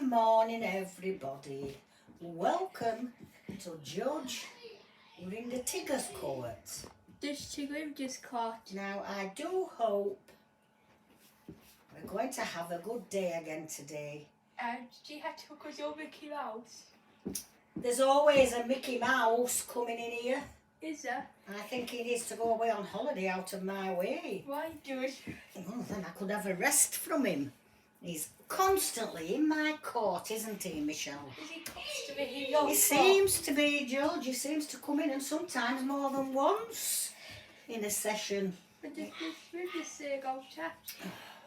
morning, everybody. Welcome to Judge Rinder Tigger's court. This Tigger just caught. Now, I do hope we're going to have a good day again today. And she had to go to Mickey Mouse. There's always a Mickey Mouse coming in here. Is there? I think he needs to go away on holiday out of my way. Why do it? Well, then I could have a rest from him. He's constantly in my court, isn't he, Michelle? Is he constantly in your He seems to be, George. He seems to come in, and sometimes more than once in a session. But this go chat.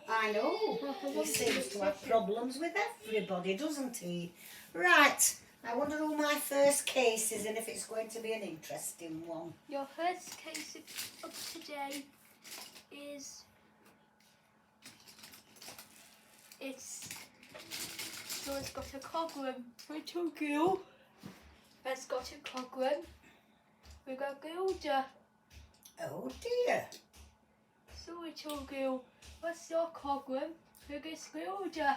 I know. He seems to have problems with everybody, doesn't he? Right. I wonder who my first case is and if it's going to be an interesting one. Your first case of today is... It's got a cogwheel. Little girl has got a cogwheel. We've got a gilder. Oh dear. So little girl, what's your cogwheel? Biggest gilder.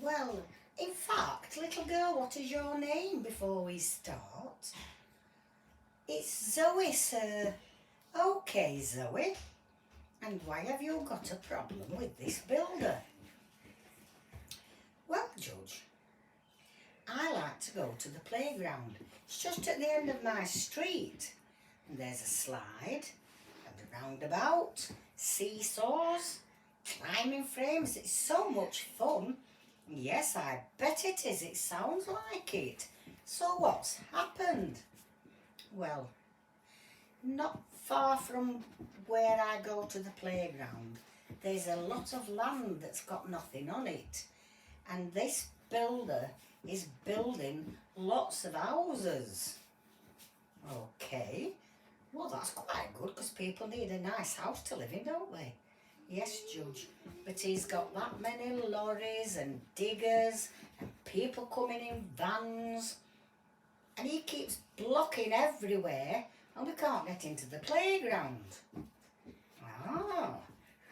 Well, in fact, little girl, what is your name before we start? It's Zoe, sir. Okay, Zoe. And why have you got a problem with this builder? Well, Judge, I like to go to the playground. It's just at the end of my street. And there's a slide, and a roundabout, seesaws, climbing frames. It's so much fun. Yes, I bet it is. It sounds like it. So what's happened? Well, not far from where I go to the playground, there's a lot of land that's got nothing on it. And this builder is building lots of houses. Okay, well that's quite good because people need a nice house to live in, don't they? Yes, Judge, but he's got that many lorries and diggers and people coming in vans, and he keeps blocking everywhere and we can't get into the playground. Ah,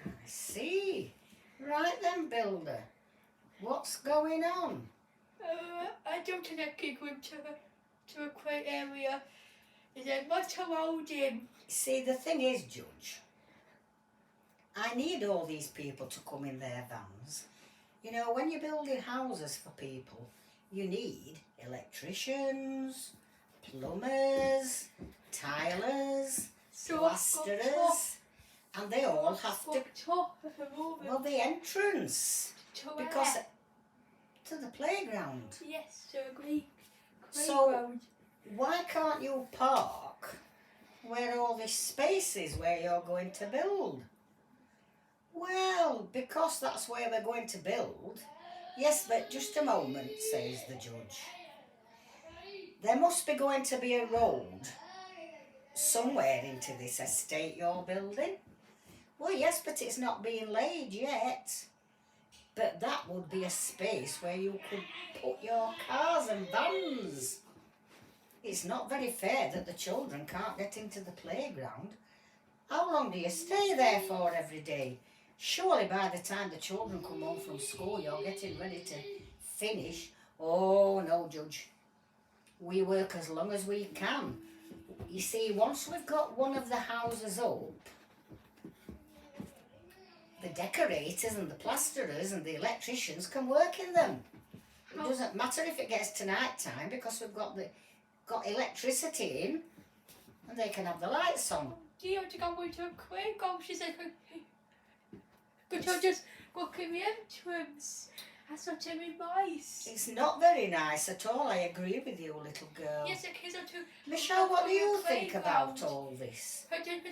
I see. Right then, builder. What's going on? I don't connect him to a quiet area. Is there much around him? See, the thing is, Judge, I need all these people to come in their vans. You know, when you're building houses for people, you need electricians, plumbers, tilers, plasterers, and they all have to... Well, the entrance. Because to the playground. Yes, to a so why can't you park where all this space is where you're going to build? Well, because that's where we're going to build. Yes, but just a moment, says the judge. There must be going to be a road somewhere into this estate you're building. Well, yes, but it's not being laid yet. But that would be a space where you could put your cars and vans. It's not very fair that the children can't get into the playground. How long do you stay there for every day? Surely by the time the children come home from school, you're getting ready to finish. Oh, no, Judge. We work as long as we can. You see, once we've got one of the houses up, the decorators and the plasterers and the electricians can work in them. It doesn't matter if it gets to night time because we've got electricity in and they can have the lights on. Do you have to go into a quick? Oh, she said, could you just go in the entrance? That's not very nice. It's not very nice at all. I agree with you, little girl. Yes, the kids are too. Michelle, what do you think about all this? I did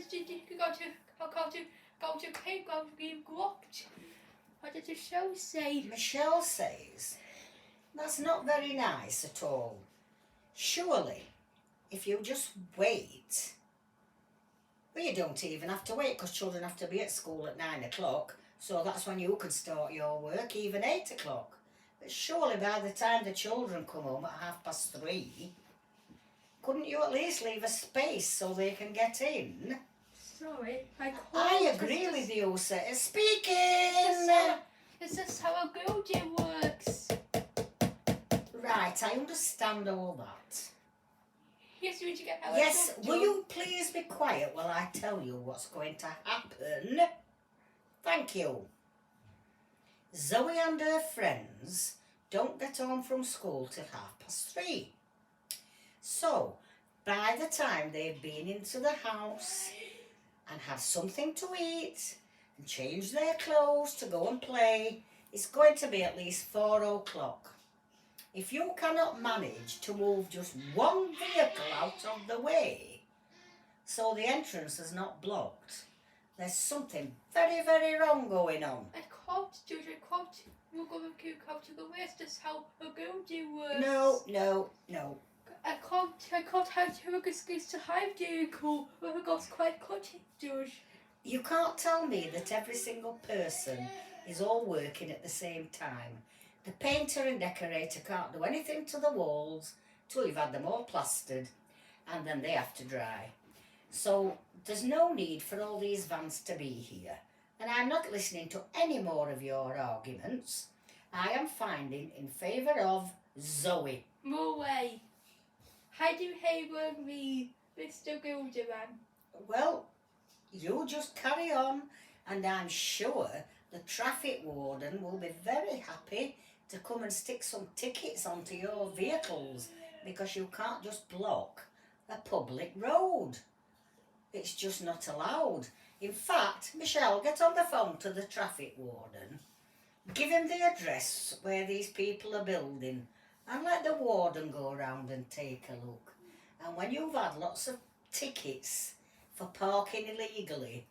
go to playground being blocked. What did the show say? Michelle says that's not very nice at all. Surely, if you just wait, well, you don't even have to wait because children have to be at school at 9 o'clock. So that's when you could start your work, even 8 o'clock. But surely by the time the children come home at 3:30, couldn't you at least leave a space so they can get in? Sorry, I agree with you, sir. Speaking! Is this how a building works? right, I understand all that. Yes, we need to get our Yes, job will done. you please be quiet while I tell you what's going to happen? Thank you. Zoe and her friends don't get home from school till 3:30. So, by the time they've been into the house and had something to eat and changed their clothes to go and play, it's going to be at least 4 o'clock. If you cannot manage to move just one vehicle out of the way so the entrance is not blocked, there's something very, very wrong going on. I can't, George, I can't. We're going to go out to the west. That's how a building works. No. I can't have to excuse to hide vehicle. We've got quite cottage, George. You can't tell me that every single person is all working at the same time. The painter and decorator can't do anything to the walls till you've had them all plastered, and then they have to dry. So there's no need for all these vans to be here. And I'm not listening to any more of your arguments. I am finding in favour of Zoe. No way. How do you hate me, Mr. Gilderman? Well, you just carry on, and I'm sure the traffic warden will be very happy to come and stick some tickets onto your vehicles, because you can't just block a public road. It's just not allowed. In fact, Michelle, get on the phone to the traffic warden, give him the address where these people are building, and let the warden go around and take a look. And when you've had lots of tickets for parking illegally,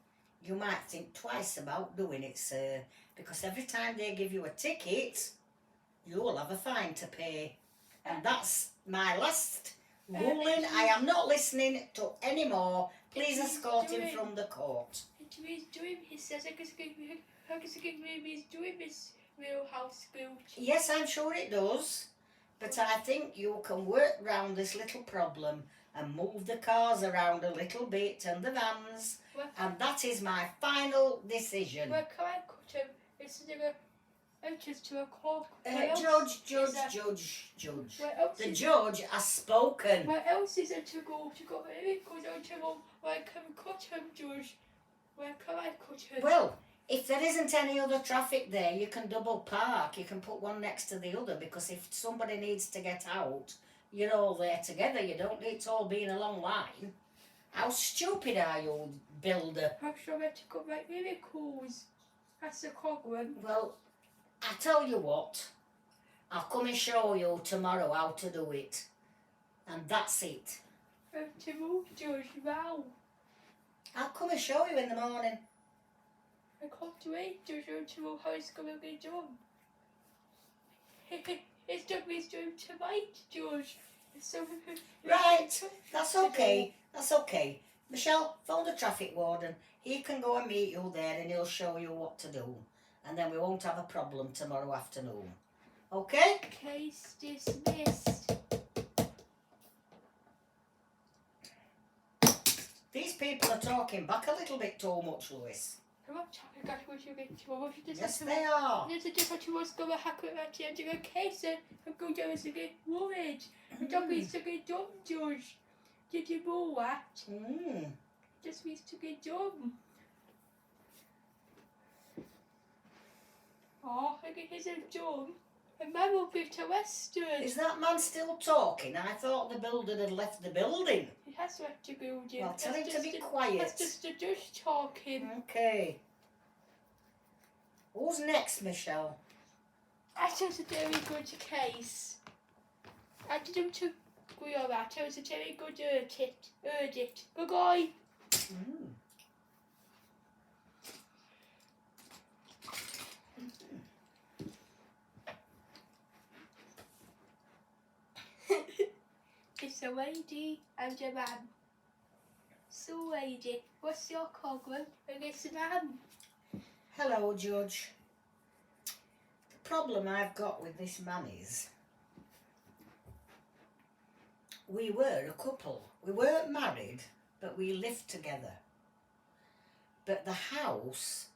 you might think twice about doing it, sir, because every time they give you a ticket, you'll have a fine to pay. And that's my last ruling. I am not listening to any more. Please escort him from the court. He's doing, he says, I guess maybe he's doing this real house build. Yes, I'm sure it does. But I think you can work round this little problem and move the cars around a little bit and the vans. And that is my final decision. Where can I cut him? It's the entrance to a court. Judge. The judge has spoken. Where else is it to go? It goes on to go. Where can we cut him, Judge? Where can I cut him? Well, if there isn't any other traffic there, you can double park. You can put one next to the other, because if somebody needs to get out, you're all there together. You don't need to all be in a long line. How stupid are you, builder? I'm sure I to go right miracles. That's the problem. Well, I tell you what, I'll come and show you tomorrow how to do it. And that's it. To move, Judge, wow. I'll come and show you in the morning. I can't wait, Judge, to know how it's going to be done. It's done me doing tonight, Judge. So, right, that's okay. That's okay. Michelle, phone the traffic warden. He can go and meet you there and he'll show you what to do. And then we won't have a problem tomorrow afternoon. Okay? Case dismissed. These people are talking back a little bit too much, Lewis. I'm not talking about what you get to. Yes, they are. This is just what you was going to happen at the end of a case, and I'm going to get worried. I don't mean to get dumb, George. Did you know that? Just means to get dumb. Oh, I think he's dumb. A man will be arrested. Is that man still talking? I thought the builder had left the building. He has left the building. Well, tell him to be quiet. That's just the judge talking. Okay. Who's next, Michelle? I thought it was a very good case. I didn't agree on that. It was a very good verdict. Bye-bye. It's a lady and a man. So, lady, what's your problem against a man? Hello, Judge. The problem I've got with this man is we were a couple. We weren't married, but we lived together. But the house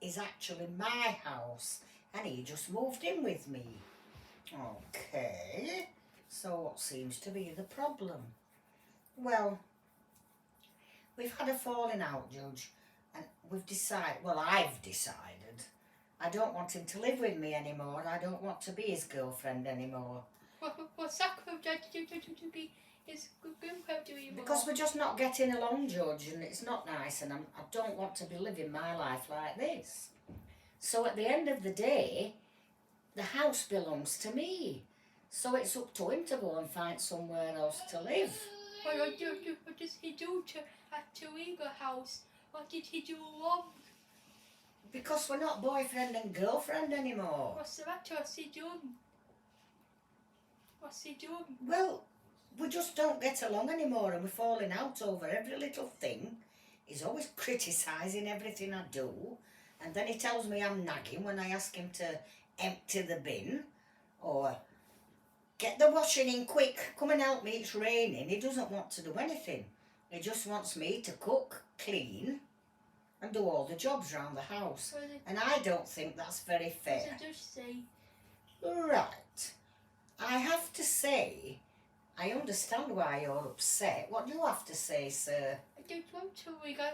is actually my house, and he just moved in with me. Okay. So what seems to be the problem? Well, we've had a falling out, Judge, and we've decided, well, I've decided, I don't want him to live with me anymore. I don't want to be his girlfriend anymore. What's that to be his girlfriend anymore? Because we're just not getting along, Judge, and it's not nice, and I don't want to be living my life like this. So at the end of the day, the house belongs to me. So it's up to him to go and find somewhere else to live. What does he do at Tigger house? What did he do wrong? Because we're not boyfriend and girlfriend anymore. What's the matter? What's he done? What's he done? Well, we just don't get along anymore, and we're falling out over every little thing. He's always criticising everything I do, and then he tells me I'm nagging when I ask him to empty the bin or get the washing in quick, come and help me, it's raining. He doesn't want to do anything. He just wants me to cook, clean and do all the jobs around the house. And I don't think that's very fair. What does it say? Right. I have to say, I understand why you're upset. What do you have to say, sir? I don't want to go.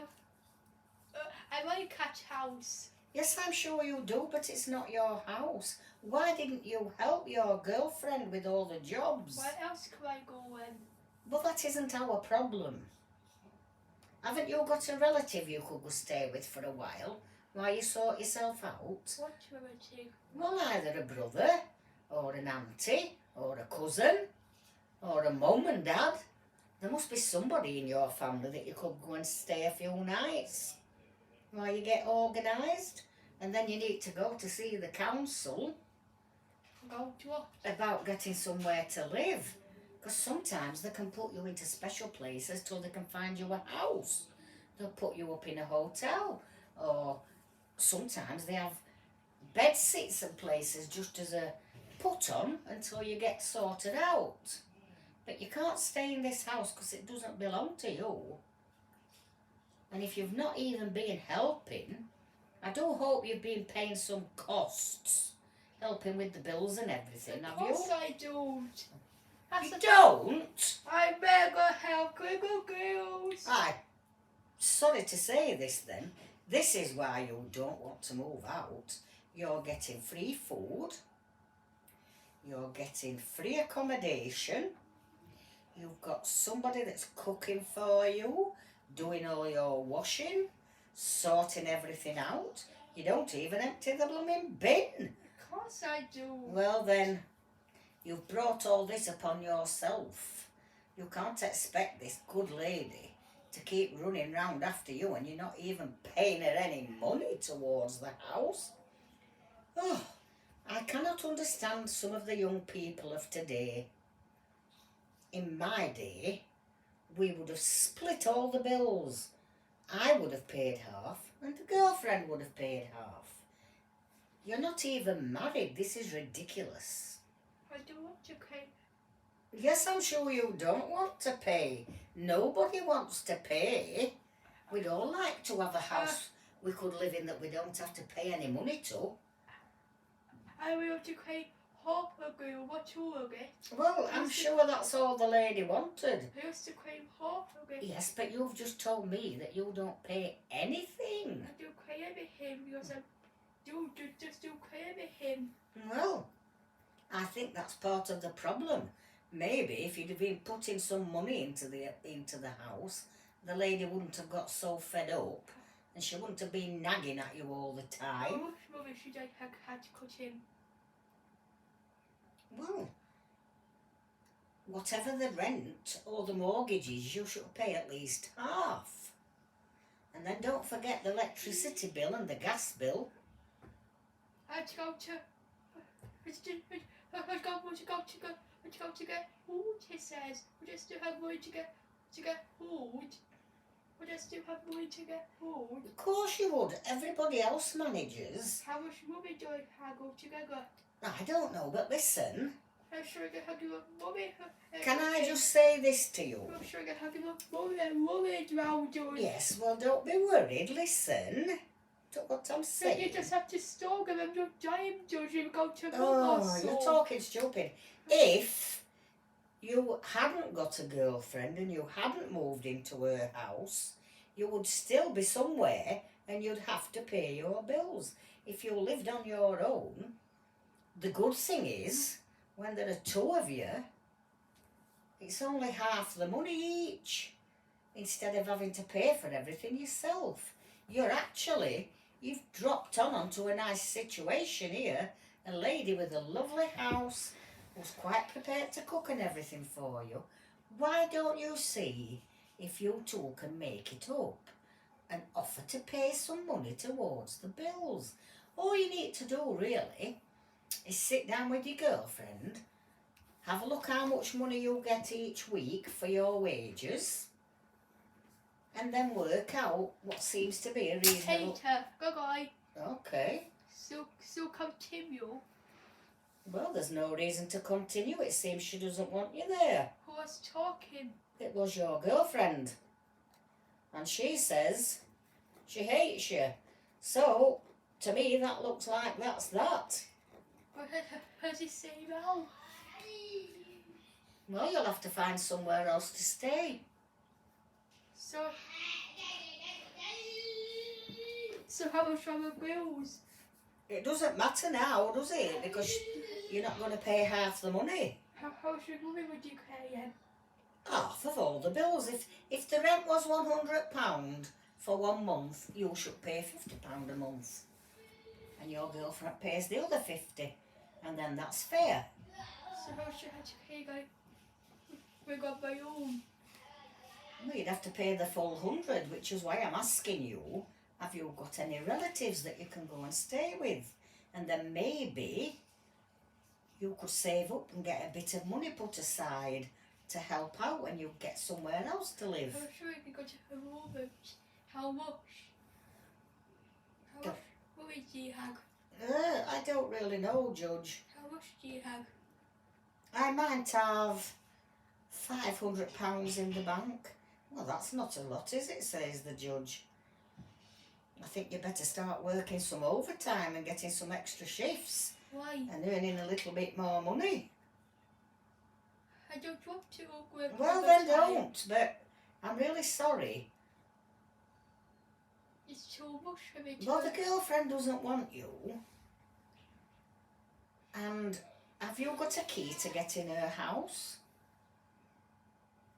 I like cat house. Yes, I'm sure you do, but it's not your house. Why didn't you help your girlfriend with all the jobs? Where else could I go in? Well, that isn't our problem. Haven't you got a relative you could go stay with for a while you sort yourself out? What relative? Well, either a brother, or an auntie, or a cousin, or a mum and dad. There must be somebody in your family that you could go and stay a few nights while you get organised. And then you need to go to see the council. Go to what? About getting somewhere to live. Because sometimes they can put you into special places till they can find you a house. They'll put you up in a hotel. Or sometimes they have bed sits and places just as a put on until you get sorted out. But you can't stay in this house because it doesn't belong to you. And if you've not even been helping, I do hope you've been paying some costs, helping with the bills and everything, have you? Of course I don't. You don't? I mega help little girls. Aye. Sorry to say this then. This is why you don't want to move out. You're getting free food. You're getting free accommodation. You've got somebody that's cooking for you, doing all your washing, sorting everything out. You don't even empty the blooming bin. Of course I do. Well then, you've brought all this upon yourself. You can't expect this good lady to keep running round after you and you're not even paying her any money towards the house. Oh, I cannot understand some of the young people of today. In my day, we would have split all the bills. I would have paid half and the girlfriend would have paid half. You're not even married. This is ridiculous. I don't want to pay. Yes, I'm sure you don't want to pay. Nobody wants to pay. We'd all like to have a house we could live in that we don't have to pay any money to. I will to pay half a girl. What you will get? Well, I'm sure that's all the lady wanted. I used to pay half a girl. Yes, but you've just told me that you don't pay anything. I do pay everything because I just do pay everything. Well, I think that's part of the problem. Maybe if you'd have been putting some money into the house, the lady wouldn't have got so fed up and she wouldn't have been nagging at you all the time. How much money should I have had to cut in? Well, whatever the rent or the mortgage is, you should pay at least half. And then don't forget the electricity bill and the gas bill. I had to go to get food, he says. We just still have money to get food. We just still have money to get food. Of course you would. Everybody else manages. How much money do I go together? I don't know, but listen. I'm sure I can have enough money. Can I just say this to you? I'm sure I can have enough money. I'm worried around you. Yes, well, don't be worried. Listen to what I'm saying. You just have to store them. I'm not dying, George. You go to Oh, you're talking stupid. If you hadn't got a girlfriend and you hadn't moved into her house, you would still be somewhere and you'd have to pay your bills. If you lived on your own, the good thing is, when there are two of you, it's only half the money each, instead of having to pay for everything yourself. You've dropped onto a nice situation here, a lady with a lovely house who's quite prepared to cook and everything for you. Why don't you see if you two can make it up and offer to pay some money towards the bills? All you need to do really is sit down with your girlfriend, have a look how much money you get each week for your wages, and then work out what seems to be a reasonable... Peter, goodbye. Okay. So continue. Well, there's no reason to continue. It seems she doesn't want you there. Who was talking? It was your girlfriend. And she says she hates you. So, to me, that looks like that's that. What does he say now? Well, you'll have to find somewhere else to stay. So how much are the bills? It doesn't matter now, does it? Because you're not going to pay half the money. How much money would you pay him? Half of all the bills. If the rent was £100 for 1 month, you should pay £50 a month. And your girlfriend pays the other 50. And then that's fair. So how should I pay like we got my own? Well, you'd have to pay the full 100, which is why I'm asking you, have you got any relatives that you can go and stay with? And then maybe you could save up and get a bit of money put aside to help out when you get somewhere else to live. I'm sure if you go to a moment, how much? What do you have? I don't really know, Judge. How much do you have? I might have £500 in the bank. Well, that's not a lot, is it, says the judge. I think you better start working some overtime and getting some extra shifts. Why? And earning a little bit more money. I don't want to work Well, overtime. then don't, but I'm really sorry. It's too much for me to... Well, the girlfriend doesn't want you. And have you got a key to get in her house?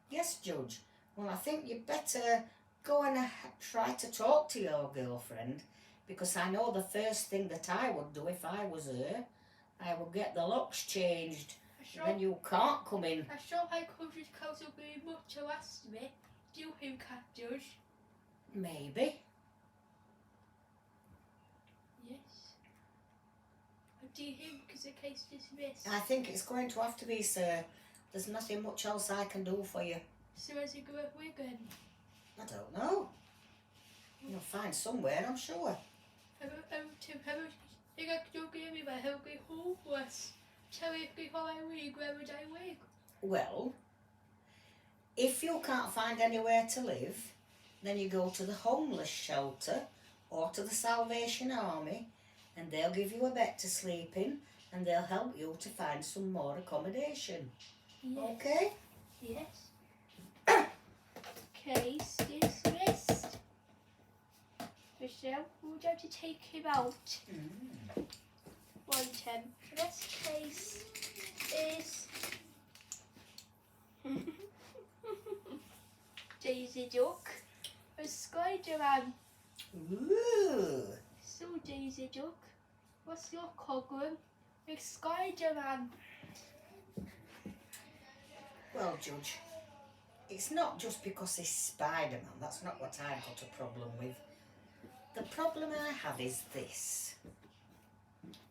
Yes, Judge. Well, I think you'd better go and try to talk to your girlfriend, because I know the first thing that I would do if I was her, I would get the locks changed. Then you can't come in. I sure I could just cause will be much to ask me. Do you think I judge? Maybe. Yes. Do you think is the case dismissed? I think it's going to have to be, sir. There's nothing much else I can do for you. So as you go at Wigan? I don't know. You'll find somewhere, I'm sure. You don't give me my help be homeless. Tell me before I leave, where would I live? Well, if you can't find anywhere to live, then you go to the homeless shelter or to the Salvation Army, and they'll give you a bed to sleep in, and they'll help you to find some more accommodation. Yes. Okay? Yes. Case dismissed. Michelle, would you like to take him out? 110. This case is Daisy Duck, a Spider-Man. Ooh. So Daisy Duck, what's your problem with Spider-Man? Well, Judge, it's not just because he's Spider-Man. That's not what I've got a problem with. The problem I have is this.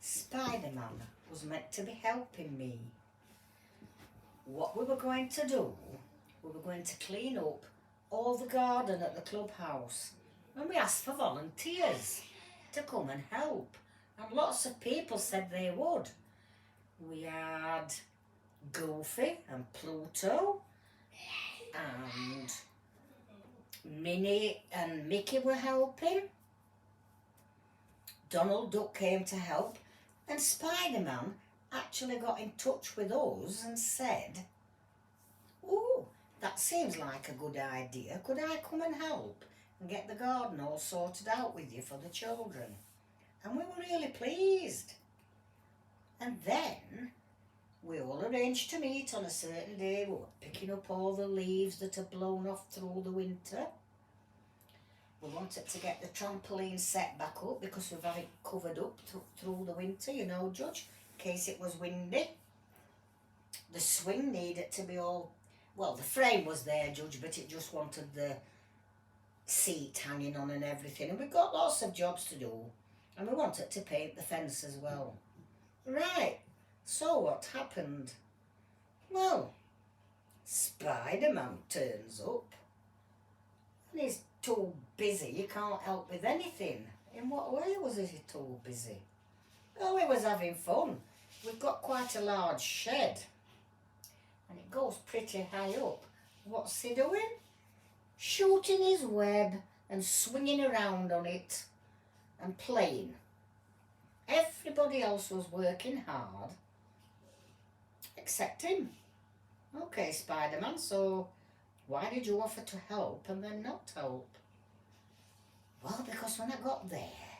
Spider-Man was meant to be helping me. What we were going to do, we were going to clean up all the garden at the clubhouse. And we asked for volunteers to come and help. And lots of people said they would. We had Goofy and Pluto and Minnie and Mickey were helping. Donald Duck came to help, and Spider-Man actually got in touch with us and said That seems like a good idea. Could I come and help and get the garden all sorted out with you for the children? And we were really pleased. And then we all arranged to meet on a certain day. We were picking up all the leaves that had blown off through the winter. We wanted to get the trampoline set back up because we've had it covered up through the winter, you know, Judge, in case it was windy. The swing needed to be all, well, the frame was there, Judge, but it just wanted the seat hanging on and everything. And we've got lots of jobs to do. And we wanted to paint the fence as well. Right, so what happened? Well, Spider-Man turns up. And he's too busy, you can't help with anything. In what way was he too busy? Oh, he was having fun. We've got quite a large shed. And it goes pretty high up. What's he doing? Shooting his web and swinging around on it and playing. Everybody else was working hard except him. Okay, Spider-Man, so why did you offer to help and then not help? Well, because when I got there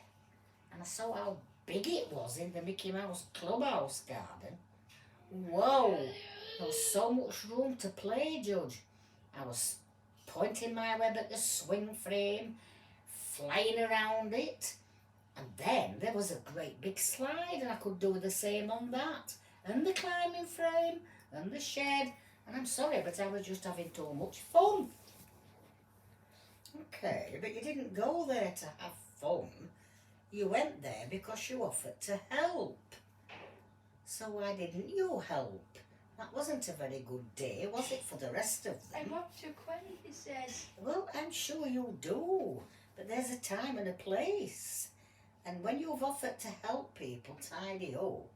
and I saw how big it was in the Mickey Mouse Clubhouse garden, whoa, there was so much room to play, Judge. I was pointing my web at the swing frame, flying around it, and then there was a great big slide and I could do the same on that, and the climbing frame, and the shed, and I'm sorry, but I was just having too much fun. Okay, but you didn't go there to have fun. You went there because you offered to help. So why didn't you help? That wasn't a very good day, was it, for the rest of them? I want to quit, he says. Well, I'm sure you do, but there's a time and a place. And when you've offered to help people tidy up,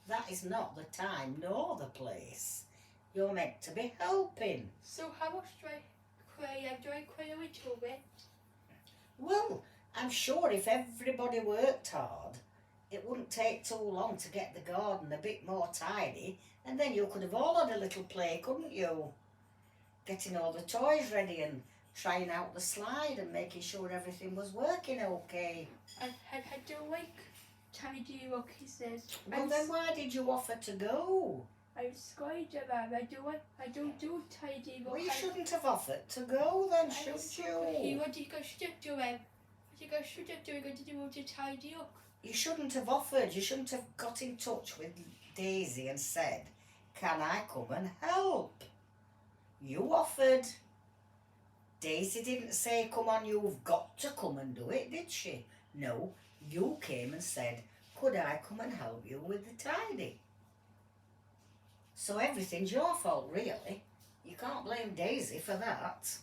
that is not the time nor the place. You're meant to be helping. So how much do I quit? Do I quit a little bit? Well, I'm sure if everybody worked hard, it wouldn't take too long to get the garden a bit more tidy, and then you could have all had a little play, couldn't you? Getting all the toys ready and trying out the slide and making sure everything was working okay. I don't like tidy up, he says. Well, then why did you offer to go? I'm scared of that. I don't do tidy up. Well, you shouldn't have offered to go then, should you? What do you go should do him? What do you go should do? You're going to do to tidy up. You shouldn't have offered. You shouldn't have got in touch with Daisy and said, can I come and help? You offered. Daisy didn't say, come on, you've got to come and do it, did she? No, you came and said, could I come and help you with the tidy? So everything's your fault, really. You can't blame Daisy for that.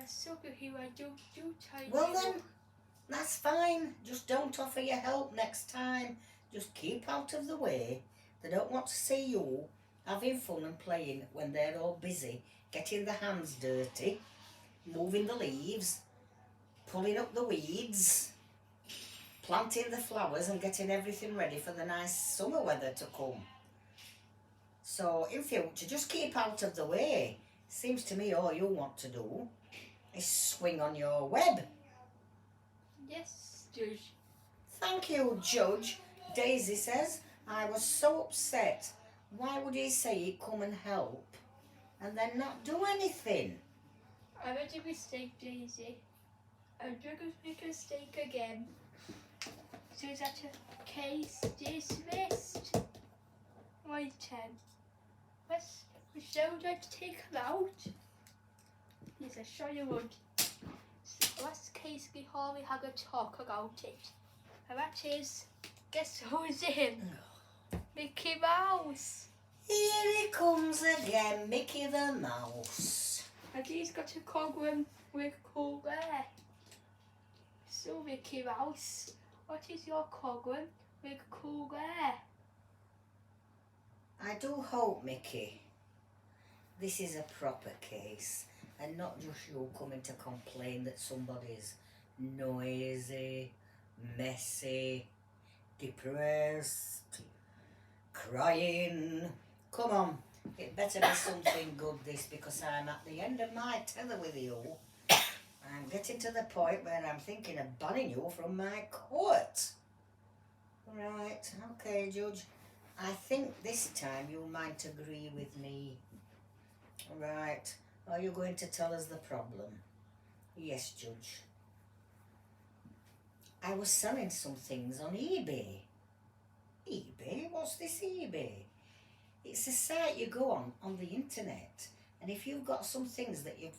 So here I don't do tidy Well up. then, that's fine. Just don't offer your help next time. Just keep out of the way. They don't want to see you having fun and playing when they're all busy, getting their hands dirty, moving the leaves, pulling up the weeds, planting the flowers and getting everything ready for the nice summer weather to come. So in future, just keep out of the way. Seems to me all you want to do is swing on your web. Yes, Judge. Thank you, Judge. Daisy says, I was so upset. Why would he say he'd come and help and then not do anything? I made a mistake, Daisy. I'm going to make a mistake again. So is that a case dismissed? Right then. Let's show that to take them out. Yes, I sure you would. So last case before we have a talk about it. And that is, guess who's in? Mickey Mouse. Here he comes again, Mickey the Mouse. And he's got a cogwheel with cool hair. So Mickey Mouse, what is your cogwheel with cool hair? I do hope, Mickey, this is a proper case and not just you coming to complain that somebody's noisy, messy, depressed, crying. Come on, it better be something good this, because I'm at the end of my tether with you. I'm getting to the point where I'm thinking of banning you from my court. Right, okay, Judge. I think this time you might agree with me. Right, are you going to tell us the problem? Yes, Judge. I was selling some things on eBay. eBay? What's this eBay? It's a site you go on the internet, and if you've got some things that you've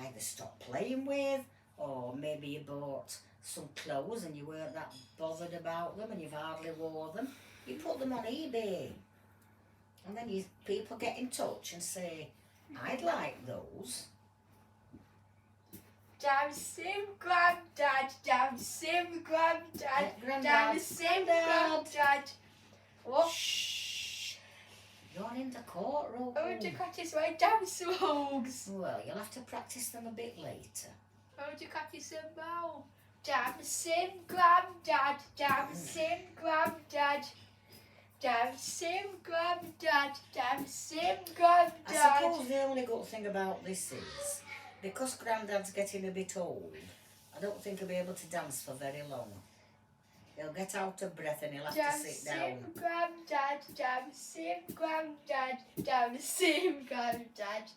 either stopped playing with, or maybe you bought some clothes and you weren't that bothered about them and you've hardly wore them, you put them on eBay. And then people get in touch and say, I'd like those. Damn sim granddad, damn sim granddad, damn sim granddad. What? Shh. You're in the courtroom. I want to practice my dance songs. Well, you'll have to practice them a bit later. I want to practice them now. Damn sim granddad, damn sim granddad. Damn sim granddad, damn sim granddad. I suppose the only good thing about this is, because Grandad's getting a bit old, I don't think he'll be able to dance for very long. He'll get out of breath and he'll have to sit down. Damn sim granddad, damn sim granddad, damn sim granddad.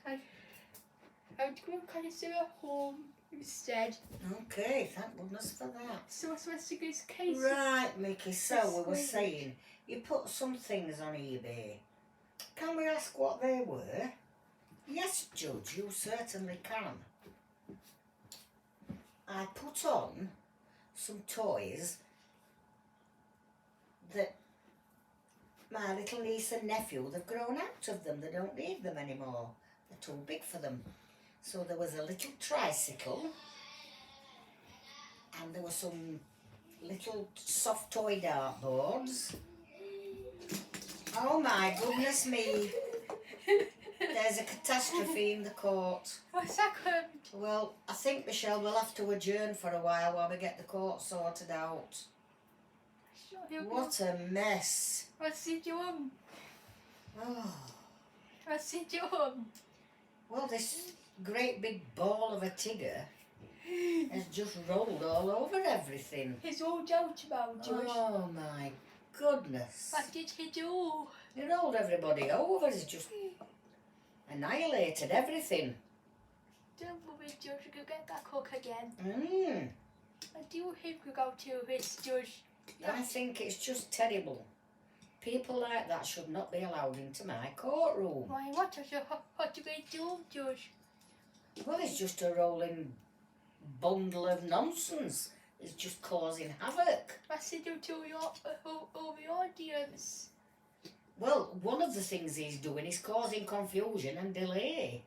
I'm going to consider a home instead. Okay, thank goodness for that. So what's supposed to go to case? Right, Mickey, so we were saying, you put some things on eBay. Can we ask what they were? Yes, Judge, you certainly can. I put on some toys that my little niece and nephew, they've grown out of them. They don't need them anymore. They're too big for them. So there was a little tricycle, and there were some little soft toy dartboards. Oh my goodness me. There's a catastrophe in the court. What's happened? Well, I think, Michelle, we'll have to adjourn for a while we get the court sorted out. What a mess. What's he doing? Oh. What's he doing? Well, this great big ball of a Tigger has just rolled all over everything. He's rolled out about Josh. Oh my goodness. What did he do? He rolled everybody over. He's just annihilated everything. Don't worry, Josh, we'll get that cook again. Mm. I do think we go to his Josh. I think it's just terrible. People like that should not be allowed into my courtroom. Why, what do we do, Josh? Well, it's just a rolling bundle of nonsense. It's just causing havoc. What's he do to your audience? Well, one of the things he's doing is causing confusion and delay.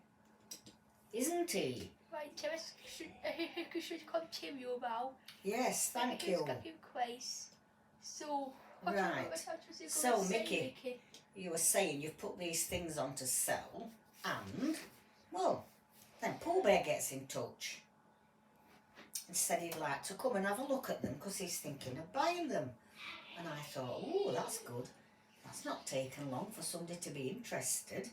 Isn't he? Right, I think we should continue now. Yes, thank you. So, Right. what was he So, going to say, Mickey, you were saying you've put these things on to sell, and, well, then Pooh Bear gets in touch and said he'd like to come and have a look at them because he's thinking of buying them. And I thought, oh, that's good. That's not taken long for somebody to be interested.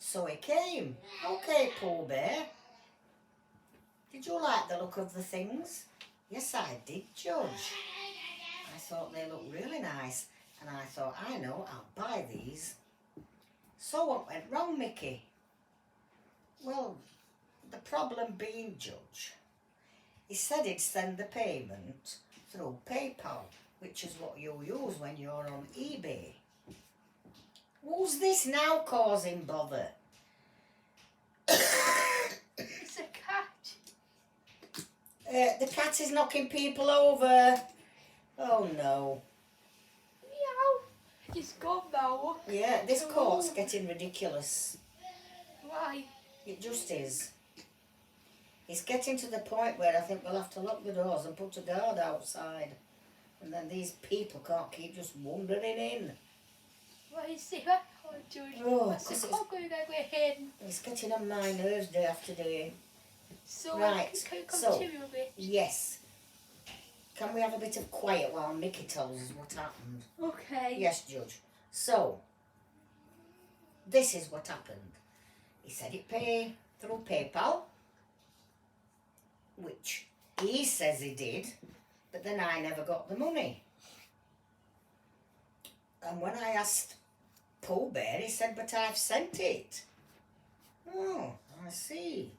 So he came. Okay, Pooh Bear. Did you like the look of the things? Yes, I did, Judge. I thought they looked really nice. And I thought, I know, I'll buy these. So what went wrong, Mickey? Well, the problem being, Judge, he said he'd send the payment through PayPal, which is what you use when you're on eBay. Who's this now causing bother? It's a cat. The cat is knocking people over. Oh no. Meow. He's gone now. Yeah, this court's getting ridiculous. Why? It just is. It's getting to the point where I think we'll have to lock the doors and put a guard outside. And then these people can't keep just wandering in. What is it? Oh, George. Oh, What's the cock going on with him? It's getting on my nerves day after day. So, Right, can you so- continue with it? Yes. can we have a bit of quiet while Mickey tells us what happened? Okay. Yes, Judge. So, this is what happened. He said it pay through PayPal, which he says he did, but then I never got the money. And when I asked Pooh Bear, he said, but I've sent it. Oh, I see.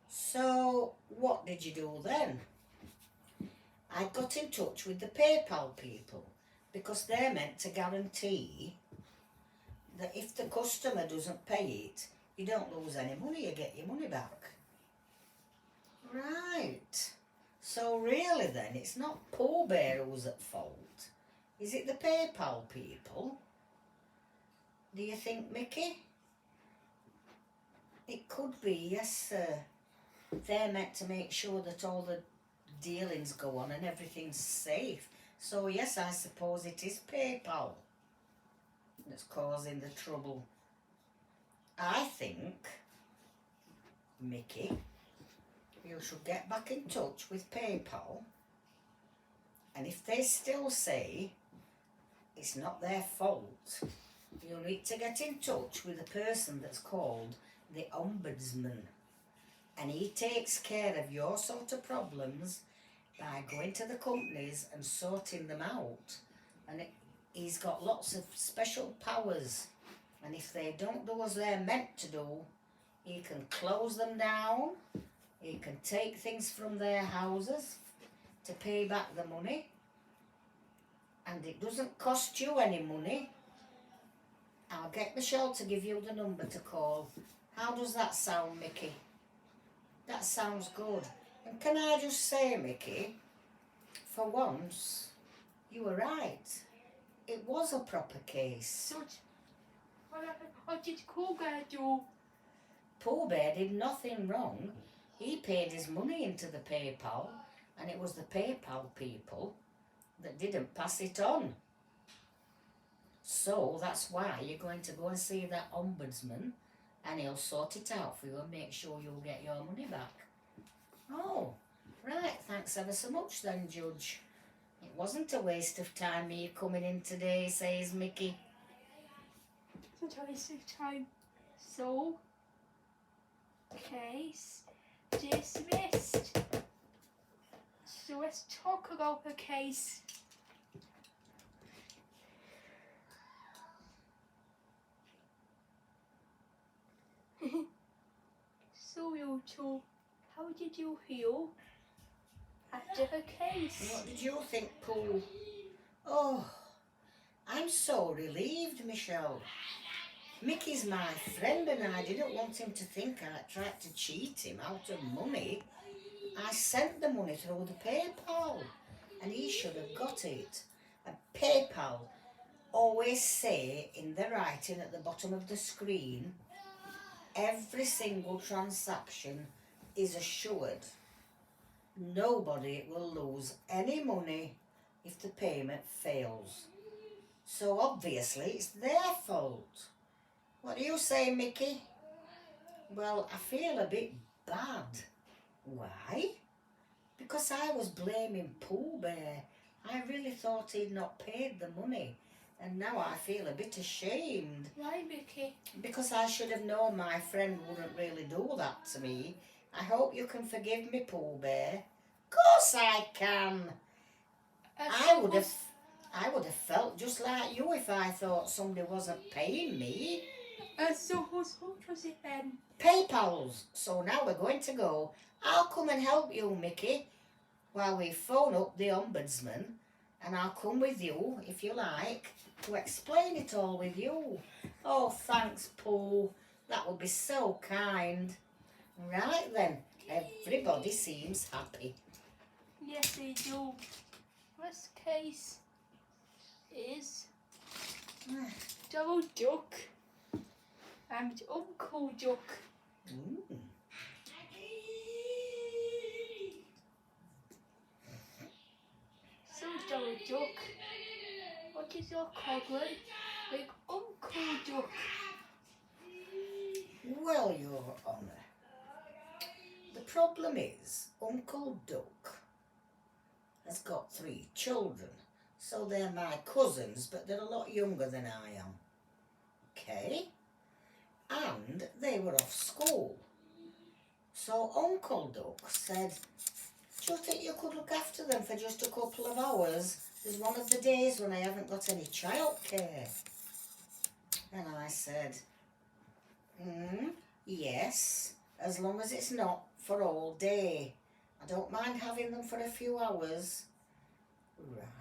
So, what did you do then? I got in touch with the PayPal people because they're meant to guarantee that if the customer doesn't pay it, you don't lose any money, you get your money back. Right. So really then, it's not Pooh Bear who's at fault. Is it the PayPal people? Do you think, Mickey? It could be, yes, sir. They're meant to make sure that all the dealings go on and everything's safe. So yes, I suppose it is PayPal that's causing the trouble. I think, Mickey, you should get back in touch with PayPal, and if they still say it's not their fault, you need to get in touch with the person that's called the Ombudsman, and he takes care of your sort of problems by going to the companies and sorting them out. And he's got lots of special powers, and if they don't do as they're meant to do, he can close them down, he can take things from their houses to pay back the money, and it doesn't cost you any money. I'll get Michelle to give you the number to call. How does that sound, Mickey? That sounds good. And can I just say, Mickey, for once, you were right. It was a proper case. So, what did Pooh Bear do? Pooh Bear did nothing wrong. He paid his money into the PayPal, and it was the PayPal people that didn't pass it on. So that's why you're going to go and see that ombudsman, and he'll sort it out for you and make sure you'll get your money back. Oh, right, thanks ever so much then, Judge. It wasn't a waste of time me coming in today, says Mickey. It's not a waste of time. So, case dismissed. So let's talk about the case. So you two, how did you feel after the case? What did you think, Pooh? Oh, I'm so relieved, Michelle. Mickey's my friend, and I didn't want him to think I tried to cheat him out of money. I sent the money through the PayPal, and he should have got it. And PayPal always say in the writing at the bottom of the screen, every single transaction is assured. Nobody will lose any money if the payment fails. So obviously it's their fault. What do you say, Mickey? Well, I feel a bit bad. Why? Because I was blaming Pooh Bear. I really thought he'd not paid the money, and now I feel a bit ashamed. Why, Mickey? Because I should have known my friend wouldn't really do that to me. I hope you can forgive me, Pooh Bear. Of course I can. I would have felt just like you if I thought somebody wasn't paying me. So whose fault was it then? PayPal's. So now we're going to go. I'll come and help you, Mickey, while we phone up the ombudsman, and I'll come with you, if you like, to explain it all with you. Oh, thanks, Pooh. That would be so kind. Right then, everybody seems happy. Yes, they do. This case is Double Duck and Uncle Duck. Mm. So, Double Duck, what is your problem with Uncle Duck? Well, Your Honour, the problem is Uncle Duck has got 3 children. So they're my cousins, but they're a lot younger than I am. Okay? And they were off school. So Uncle Duck said, do you think you could look after them for just a couple of hours? There's one of the days when I haven't got any childcare. And I said, yes, as long as it's not for all day. I don't mind having them for a few hours.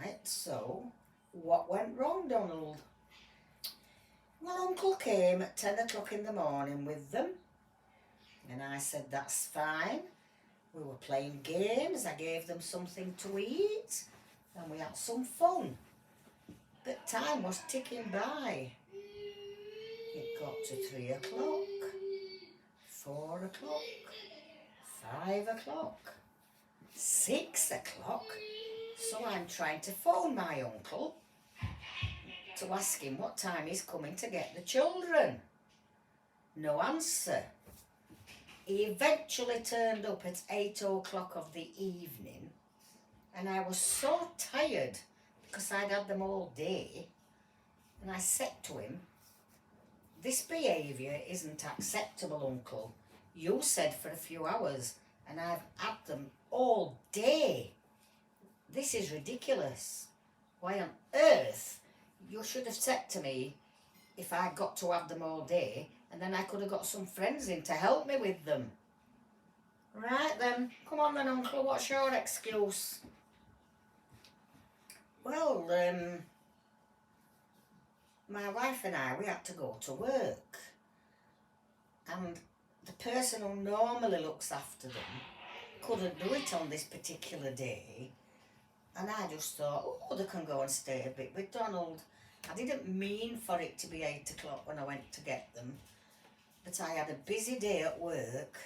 Right, so what went wrong, Donald? Well, Uncle came at 10 o'clock in the morning with them. And I said, that's fine. We were playing games. I gave them something to eat. And we had some fun. But time was ticking by. It got to 3 o'clock, 4 o'clock, 5 o'clock, 6 o'clock. So I'm trying to phone my uncle to ask him what time he's coming to get the children. No answer. He eventually turned up at 8 o'clock of the evening, and I was so tired because I'd had them all day, and I said to him, this behaviour isn't acceptable, Uncle. You said for a few hours, and I've had them all day. This is ridiculous. Why on earth? You should have said to me if I got to have them all day, and then I could have got some friends in to help me with them. Right then, come on then, Uncle, what's your excuse? Well, my wife and I, we had to go to work. And the person who normally looks after them couldn't do it on this particular day. And I just thought, oh, they can go and stay a bit with Donald. I didn't mean for it to be 8 o'clock when I went to get them. But I had a busy day at work,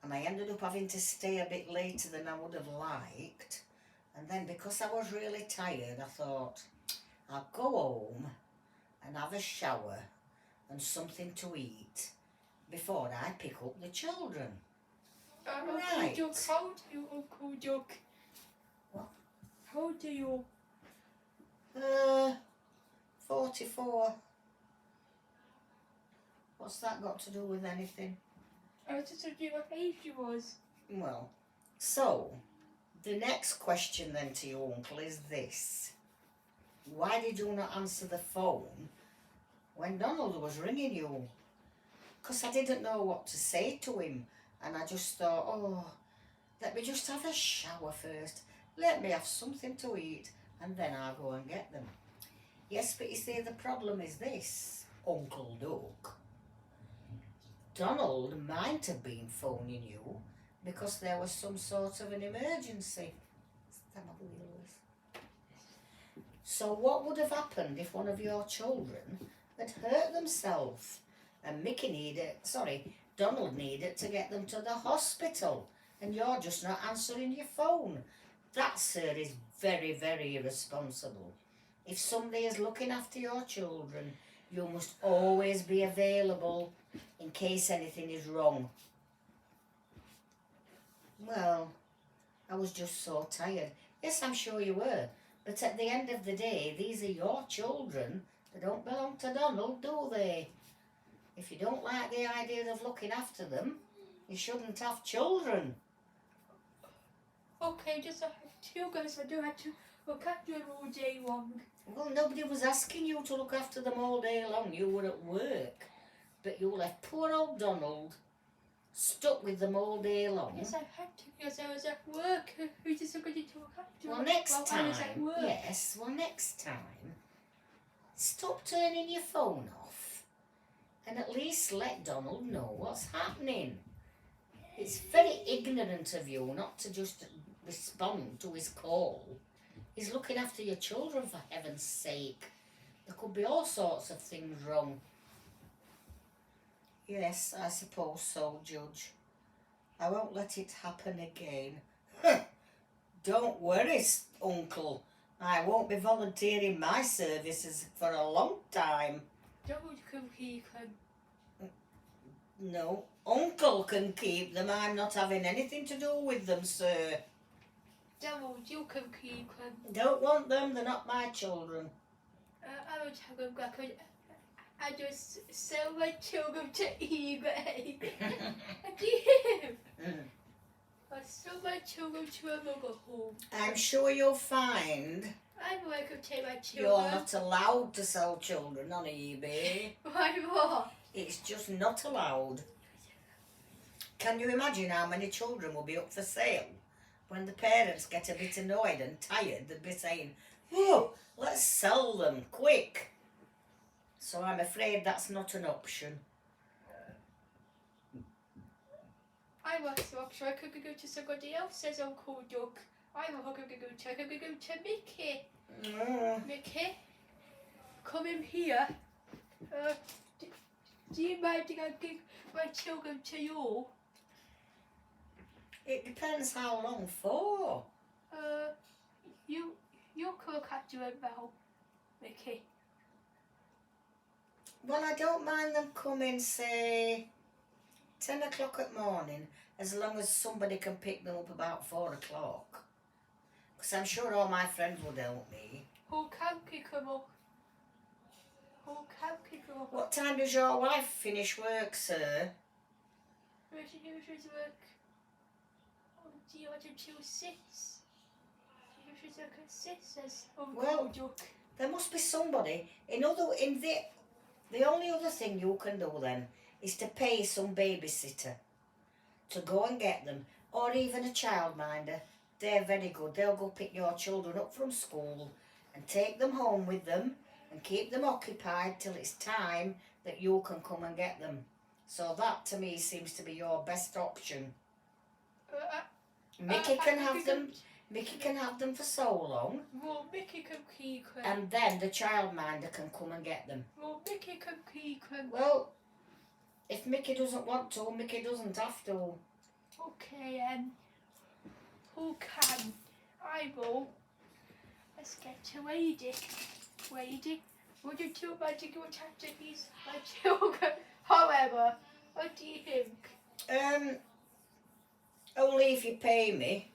and I ended up having to stay a bit later than I would have liked. And then because I was really tired, I thought, I'll go home and have a shower and something to eat before I pick up the children. Right. Uncle Duck, how do you, Uncle Duck? What? How old are you? 44. What's that got to do with anything? I was just wondering what age you was. Well, so the next question then to you, Uncle, is this. Why did you not answer the phone when Donald was ringing you? Because I didn't know what to say to him, and I just thought, oh, let me just have a shower first. Let me have something to eat, and then I'll go and get them. Yes, but you see, the problem is this, Uncle Duck. Donald might have been phoning you because there was some sort of an emergency. So what would have happened if one of your children had hurt themselves and Donald needed to get them to the hospital and you're just not answering your phone? That, sir, is very, very irresponsible. If somebody is looking after your children, you must always be available in case anything is wrong. Well, I was just so tired. Yes, I'm sure you were. But at the end of the day, these are your children. They don't belong to Donald, do they? If you don't like the idea of looking after them, you shouldn't have children. Okay, just two guys, I do have to look after them all day long. Well, nobody was asking you to look after them all day long. You were at work. But you left poor old Donald stuck with them all day long. Yes, I had to because I was at work. Who just going to look after Well, them? next time, I was at work. yes, well, next time, stop turning your phone off and at least let Donald know what's happening. It's very ignorant of you not to just respond to his call. He's looking after your children, for heaven's sake. There could be all sorts of things wrong. Yes, I suppose so, Judge. I won't let it happen again. Don't worry, Uncle. I won't be volunteering my services for a long time. Donald can keep them. No, Uncle can keep them. I'm not having anything to do with them, sir. Donald, you can keep them. Don't want them, they're not my children. I don't have them back. I just sell my children to eBay. I do. I sell my children to another home. I'm sure you'll find I know I could take my you're children. not allowed to sell children on eBay. Why not? It's just not allowed. Can you imagine how many children will be up for sale? When the parents get a bit annoyed and tired, they'll be saying, "Oh, let's sell them, quick." So I'm afraid that's not an option. I was so sure I could go to somebody else's Uncle Duck. I was going to go to Mickey. Mickey, come in here. Do you mind if I give my children to you? It depends how long for. You can look after them now, Mickey. Well, I don't mind them coming, say, 10 o'clock at morning, as long as somebody can pick them up about 4 o'clock. Because I'm sure all my friends would help me. Who can pick them up? Who can pick them up? What time does your wife finish work, sir? Where should you work? Oh, do you want to choose 6? You should work at 6 as Uncle Well, Duck. there must be somebody. The only other thing you can do then is to pay some babysitter to go and get them, or even a childminder. They're very good. They'll go pick your children up from school and take them home with them and keep them occupied till it's time that you can come and get them. So that to me seems to be your best option. Mickey can have them. Mickey can have them for so long, Well, Mickey can keep them. and then the childminder can come and get them. Well, Mickey can keep them. Well, if Mickey doesn't want to, Mickey doesn't have to. Okay, who can? I will. Let's get to Wadey. Wadey, would you too much to go to these my children? However, what do you think? Only if you pay me.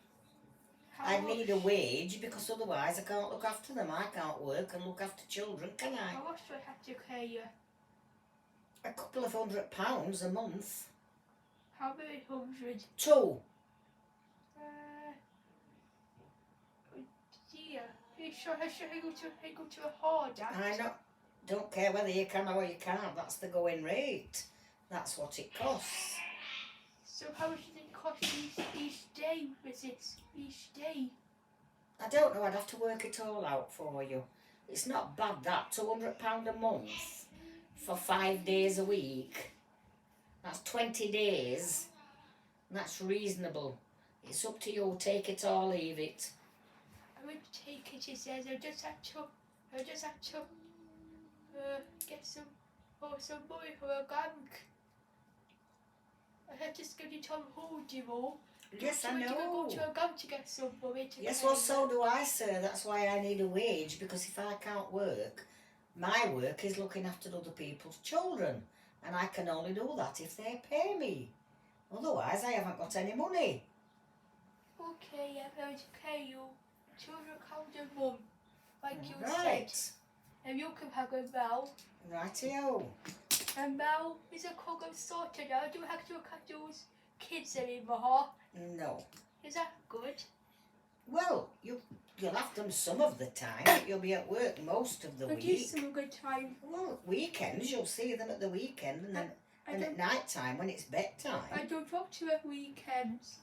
How I much- need a wage because otherwise I can't look after them. I can't work and look after children, can I? How much do I have to pay you? A couple of £100 a month. How many hundred? 2. Dear, are you sure I should go to a hard Don't care whether you can or you can't. That's the going rate. That's what it costs. So how much does it cost each day visits? Each day? I don't know. I'd have to work it all out for you. It's not bad that £200 a month for 5 days a week. That's 20 days. That's reasonable. It's up to you. Take it or leave it. I would take it. He says I just have to get some money for a bank. I had to go to Tom Hardy. Yes, I To go know. to a bank to get some money to Yes, pay well, them. so do I, sir. That's why I need a wage, because if I can't work, my work is looking after other people's children, and I can only do that if they pay me. Otherwise, I haven't got any money. Okay, I'm going to pay you £200 a month, like you Right. said. And you can have a Mel. Rightio. And Mel is a cook and sorted out. Do you have to look at those kids anymore? No. Is that good? Well, you'll have them some of the time, but you'll be at work most of the It is week. some good time. Well, weekends, you'll see them at the weekend, and then I and at don't, night time when it's I bedtime. don't want to at weekends.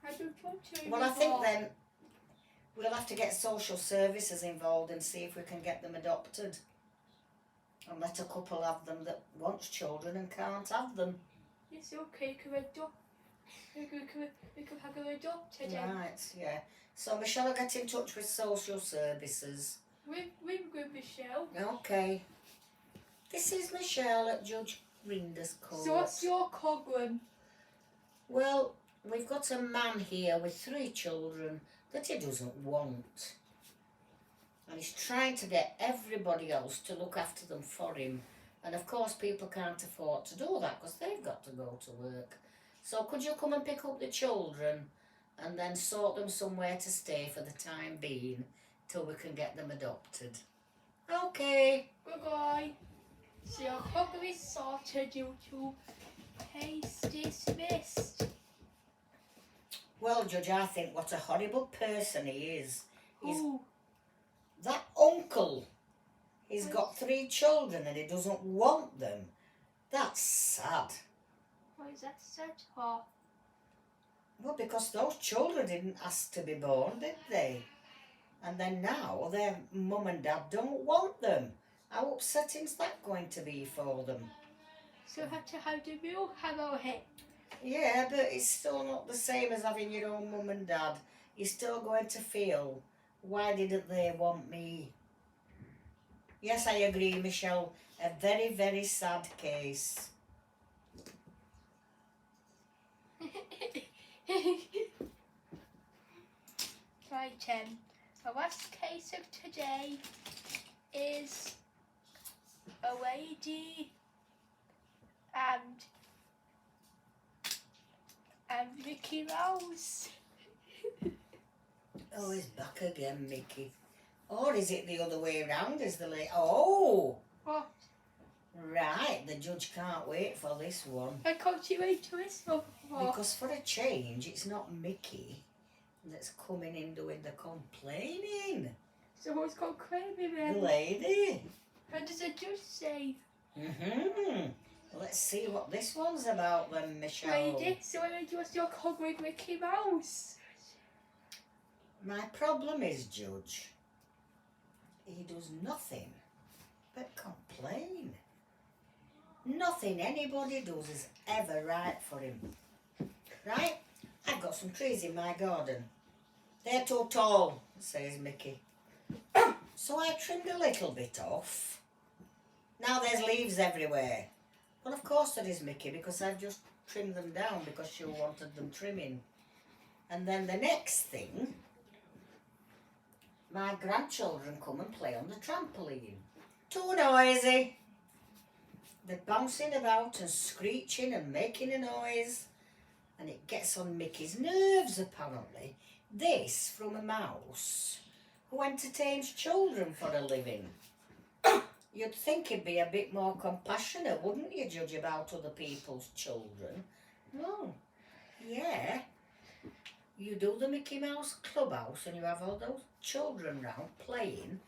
I don't want to Well, I think anymore. then we'll have to get social services involved and see if we can get them adopted. And let a couple have them that wants children and can't have them. It's okay, we can have them adopted. Right, yeah. So Michelle will get in touch with social services. Ring with Michelle. Okay. This is Michelle at Judge Rinder's court. So what's your problem? Well, we've got a man here with 3 children that he doesn't want. And he's trying to get everybody else to look after them for him. And of course people can't afford to do that because they've got to go to work. So could you come and pick up the children and then sort them somewhere to stay for the time being till we can get them adopted. Okay. Goodbye. So your problem is sorted due to case dismissed. Well, Judge, I think what a horrible person he is. Ooh. That uncle, he's got 3 children and he doesn't want them. That's sad. Why is that sad for? Well, because those children didn't ask to be born, did they? And then now their mum and dad don't want them. How upsetting's that going to be for them? So have to have the milk about it. Yeah, but it's still not the same as having your own mum and dad. You're still going to feel, why didn't they want me? Yes, I agree, Michelle. A very, very sad case. Right, the last case of today is a lady and Mickey Mouse. Oh, he's back again, Mickey. Or is it the other way around? Is the lady? Oh, What? right. The judge can't wait for this one. I can't you wait to whistle for? Because for a change, it's not Mickey that's coming in doing the complaining. So who's got craving The then? lady. What does the judge say? Let's see what this one's about then, Michelle. Lady, so when you was your cover with Mickey Mouse? My problem is, Judge, he does nothing but complain. Nothing anybody does is ever right for him. Right? I've got some trees in my garden. They're too tall, says Mickey. So I trimmed a little bit off. Now there's leaves everywhere. Well, of course there is, Mickey, because I've just trimmed them down because you wanted them trimming. And then the next thing, my grandchildren come and play on the trampoline. Too noisy. They're bouncing about and screeching and making a noise. And it gets on Mickey's nerves, apparently. This from a mouse who entertains children for a living. You'd think he'd be a bit more compassionate, wouldn't you, Judge, about other people's children? No. Yeah. You do the Mickey Mouse Clubhouse and you have all those children round playing.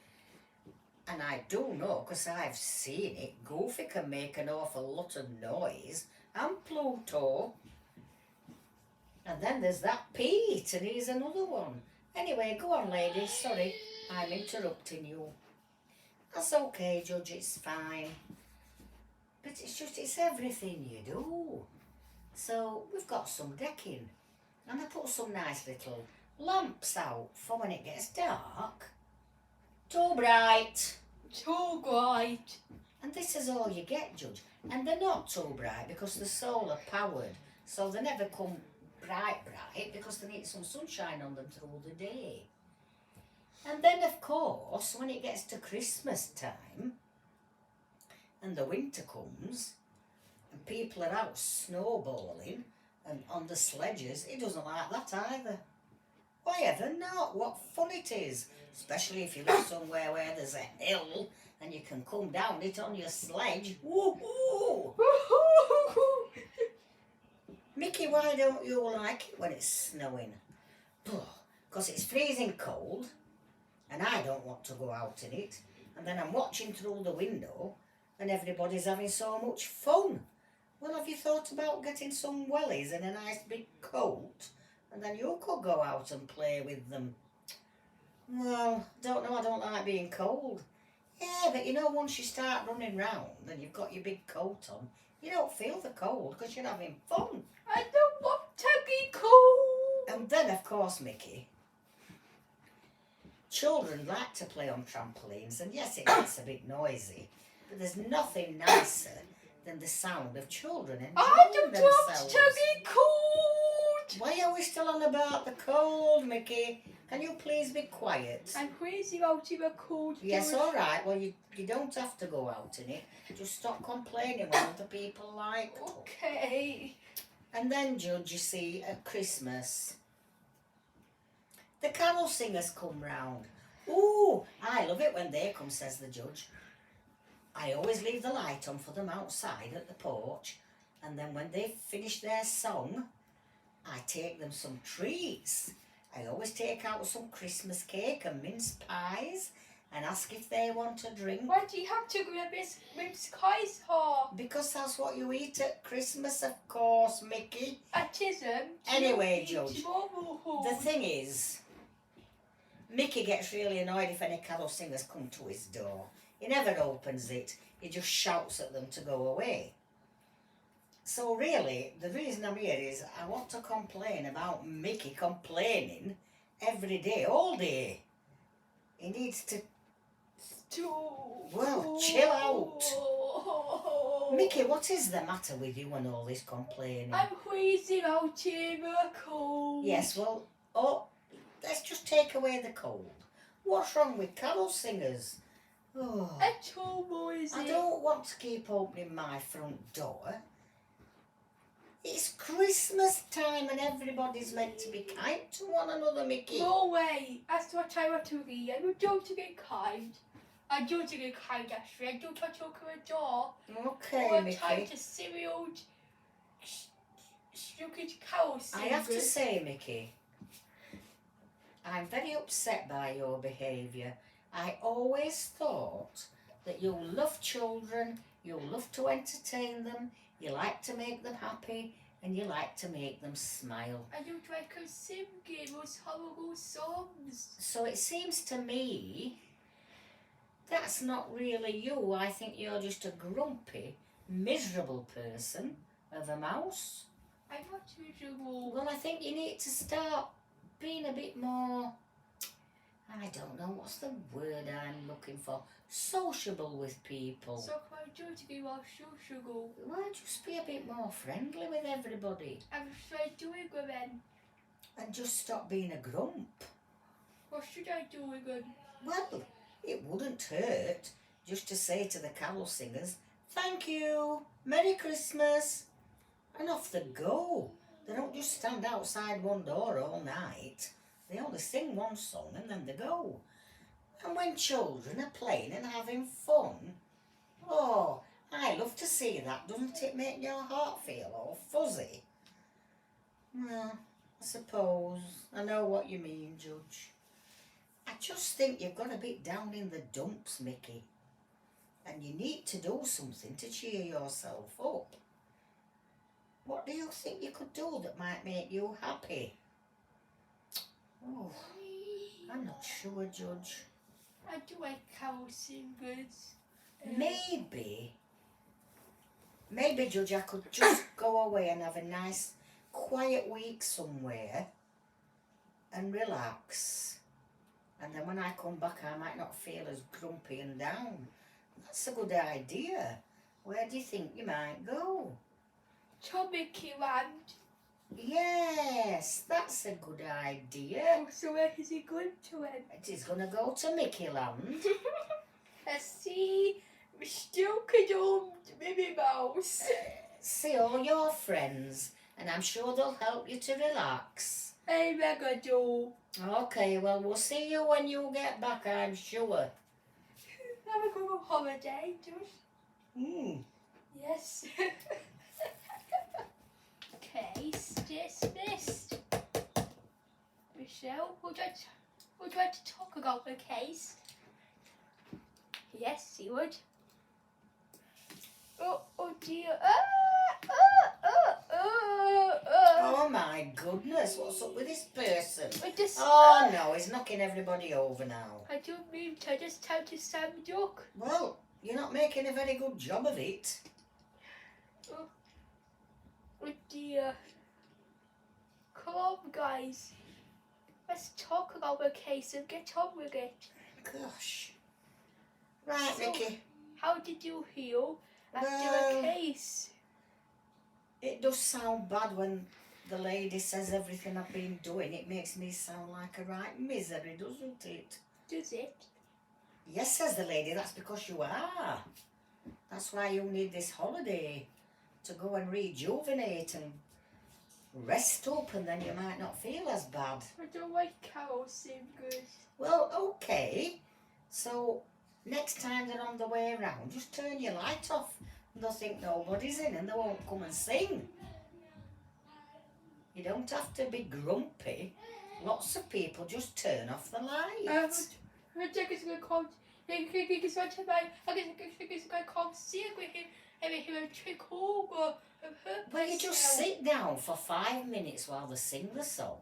And I do know, because I've seen it, Goofy can make an awful lot of noise. And Pluto. And then there's that Pete, and he's another one. Anyway, go on, ladies. Sorry, I'm interrupting you. That's okay, Judge, it's fine. But it's everything you do. So we've got some decking. And I put some nice little lamps out for when it gets dark. Too bright. Too bright. And this is all you get, Judge. And they're not too bright because they're solar powered. So they never come bright because they need some sunshine on them through the day. And then, of course, when it gets to Christmas time and the winter comes and people are out snowballing and on the sledges, he doesn't like that either. Why ever not? What fun it is, especially if you live somewhere where there's a hill and you can come down it on your sledge. Woohoo! Mickey, why don't you like it when it's snowing? Because it's freezing cold and I don't want to go out in it. And then I'm watching through the window and everybody's having so much fun. Well, have you thought about getting some wellies and a nice big coat? And then you could go out and play with them. Well, don't know, I don't like being cold. Yeah, but you know, once you start running round and you've got your big coat on, you don't feel the cold because you're having fun. I don't want to be cold. And then, of course, Mickey, children like to play on trampolines, and yes, it gets a bit noisy, but there's nothing nicer than the sound of children enjoying I don't want themselves. to be cold. Why are we still on about the cold, Mickey? Can you please be quiet? I'm crazy about you, a cold. Yes, all right. Well, you don't have to go out in it. Just stop complaining when other people like. Okay. And then, Judge, you see, at Christmas, carol singers come round. Ooh, I love it when they come, says the judge. I always leave the light on for them outside at the porch, and then when they've finished their song, I take them some treats. I always take out some Christmas cake and mince pies and ask if they want a drink. Why do you have to go to mince pies for? Because that's what you eat at Christmas, of course, Mickey. It isn't. Anyway, You Judge, eat normal the food. thing is, Mickey gets really annoyed if any carol singers come to his door. He never opens it. He just shouts at them to go away. So really, the reason I'm here is I want to complain about Mickey complaining every day, all day. He needs to, well, chill out. Mickey, what is the matter with you and all this complaining? I'm freezing out here, cold. Yes, well, let's just take away the cold. What's wrong with carol singers? Oh, It's all noisy. I don't want to keep opening my front door. It's Christmas time and everybody's meant to be kind to one another, Mickey. No way. That's what I want to read. I don't to get kind. I don't to get kind, actually. I don't want to open a door. Okay, Or I'm Mickey. trying to silly old stupid cow I have to singers. say, Mickey, I'm very upset by your behaviour. I always thought that you love children, you love to entertain them, you like to make them happy, and you like to make them smile. I don't like them singing those horrible songs. So it seems to me that's not really you. I think you're just a grumpy, miserable person of a mouse. I'm not miserable. Well, I think you need to start being a bit more, I don't know, what's the word I'm looking for? Sociable with people. So I don't to be more sociable. Well, just be a bit more friendly with everybody. I'm trying doing again. And just stop being a grump. What should I do again? Well, it wouldn't hurt just to say to the carol singers, thank you, Merry Christmas, and off they go. They don't just stand outside one door all night. They only sing one song and then they go. And when children are playing and having fun, oh, I love to see that. Doesn't it make your heart feel all fuzzy? Well, I suppose I know what you mean, Judge. I just think you've got a bit down in the dumps, Mickey. And you need to do something to cheer yourself up. What do you think you could do that might make you happy? Oh, I'm not sure, Judge. I do like cow singers. Maybe, Judge, I could just go away and have a nice, quiet week somewhere and relax. And then when I come back, I might not feel as grumpy and down. That's a good idea. Where do you think you might go? To Mickey Land. Yes, that's a good idea. Oh, so where is he going to him? It is going to go to Mickey Land. Let's see stupid old Minnie Mouse. See all your friends, and I'm sure they'll help you to relax. Hey, Megado. Okay, well, we'll see you when you get back, I'm sure. Have a good holiday, Josh. Yes. Case dismissed. Michelle, would you like to talk about the case? Yes, he would. Oh dear. Oh my goodness, what's up with this person? I just, Oh no, he's knocking everybody over now. I don't mean to, I just had to stand up. Well, you're not making a very good job of it. Oh dear. Come on, guys. Let's talk about the case and get on with it. Gosh. Right, So- Mickey. How did you feel after Well- a case? It does sound bad when the lady says everything I've been doing. It makes me sound like a right misery, doesn't it? Does it? Yes, says the lady, that's because you are. That's why you need this holiday, to go and rejuvenate and rest up and then you might not feel as bad. I don't like carol singers. Well, okay. So next time they're on the way around, just turn your light off and they'll think nobody's in and they won't come and sing. You don't have to be grumpy. Lots of people just turn off the lights. I think it's going to come. I think it's going to come see a trick over. Well, you just sit down for 5 minutes while they sing the song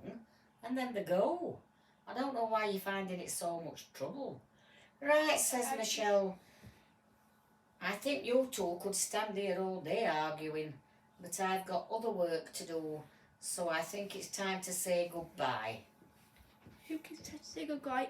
and then they go. I don't know why you're finding it so much trouble. Right, says Michelle. I think you two could stand here all day arguing, but I've got other work to do, so I think it's time to say goodbye. You can say goodbye.